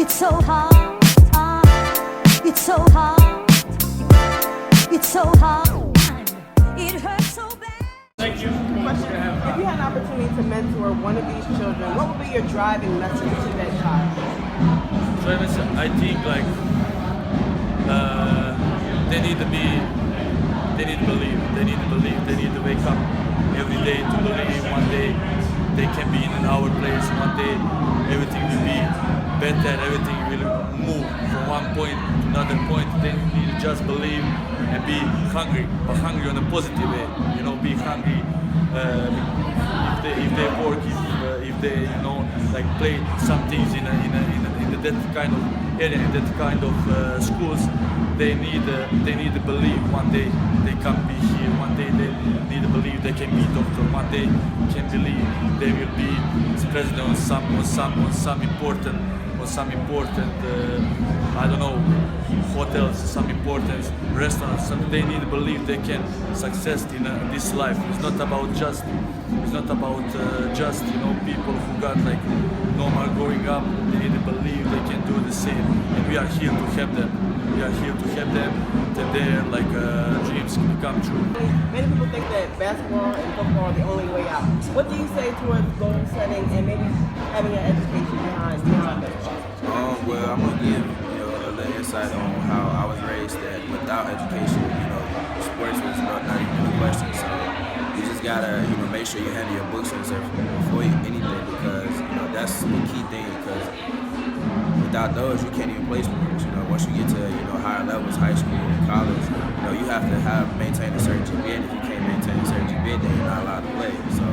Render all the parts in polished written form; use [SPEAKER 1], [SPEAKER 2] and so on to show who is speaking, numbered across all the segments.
[SPEAKER 1] It's so hard, it's so hard, it's so hard, it hurts so bad.
[SPEAKER 2] Thank you.
[SPEAKER 3] Question. If you had an opportunity to mentor one of these children, what would be your driving message to that child?
[SPEAKER 2] I think like they need to believe, they need to wake up every day to believe one day they can be in our place, one day everything will be better, everything will move from one point to another point. They need to just believe and be hungry, but hungry on a positive way, be hungry. If they work, if they like play some things in that kind of area, in that kind of schools, they need to believe one day they can be here. One day they need to believe they can be doctor. One day can believe they will be president on some important I don't know, hotels, some important restaurants. They need to believe they can success in this life. It's not about just people who got like normal growing up. They need to believe they can do the same, and we are here to help them. We are here to help them that their dreams can come true.
[SPEAKER 3] Many people think that basketball and football are the only way out. What do you say towards goal setting and maybe having an education behind basketball?
[SPEAKER 4] Well, I'm gonna give a little insight on how I was raised. That without education, sports was not even a question. So you just gotta make sure you handle your books before anything, because that's the key thing. Because without those, you can't even play sports. Once you get to higher levels, high school, college, you have to maintain a certain GPA. And if you can't maintain a certain GPA, then you're not allowed to play. So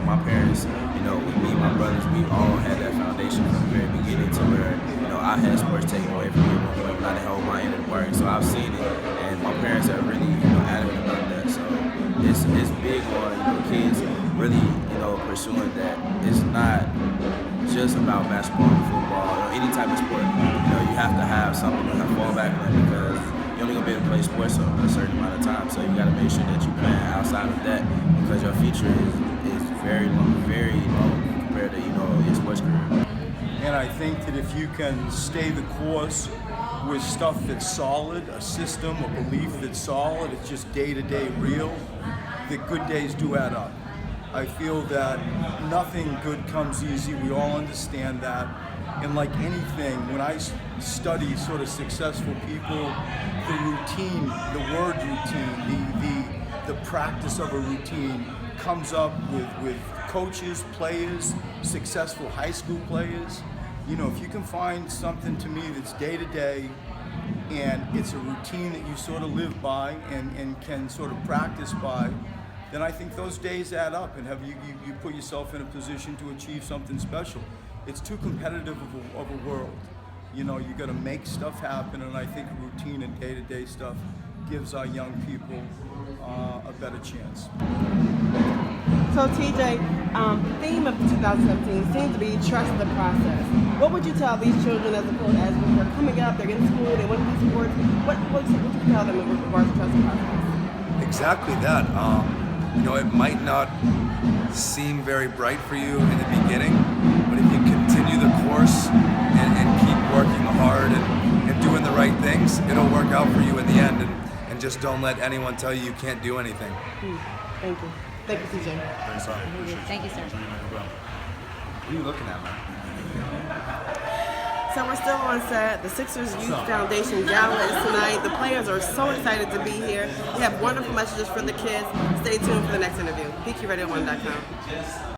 [SPEAKER 4] my parents, with me, my brothers, we all had that foundation from the very beginning to where I had sports taken away from me when I didn't hold my end of the bargain. So I've seen it, and my parents are really adamant about that. So it's big on kids really pursuing that. It's not just about basketball and football or any type of sport. You have to have something to fall back on, because you're only gonna be able to play sports a certain amount of time. So you got to make sure that you plan outside of that, because your future is very long compared to your sports career.
[SPEAKER 5] And I think that if you can stay the course with stuff that's solid, a system, a belief that's solid, it's just day-to-day real, that good days do add up. I feel that nothing good comes easy. We all understand that. And like anything, when I study sort of successful people, the routine, the word routine, the practice of a routine comes up with coaches, players, successful high school players. If you can find something to me that's day to day, and it's a routine that you sort of live by and can sort of practice by, then I think those days add up, and you put yourself in a position to achieve something special. It's too competitive of a world. You got to make stuff happen, and I think routine and day-to-day stuff gives our young people a better chance.
[SPEAKER 3] So TJ, the theme of 2017 seems to be trust the process. What would you tell these children as when they're coming up, they're in school, they want to do sports? What would you tell them in regards to trust the process?
[SPEAKER 6] Exactly that. It might not seem very bright for you in the beginning, but if you continue the course and keep working hard and doing the right things, it'll work out for you in the end. And just don't let anyone tell you can't do anything.
[SPEAKER 3] Thank you. Thank you, TJ.
[SPEAKER 6] Thanks, son.
[SPEAKER 7] Thank you, sir.
[SPEAKER 6] What are you looking at, man?
[SPEAKER 3] So we're still on set. The Sixers Youth Foundation Gala is tonight. The players are so excited to be here. We have wonderful messages for the kids. Stay tuned for the next interview. PQRADIO1.com.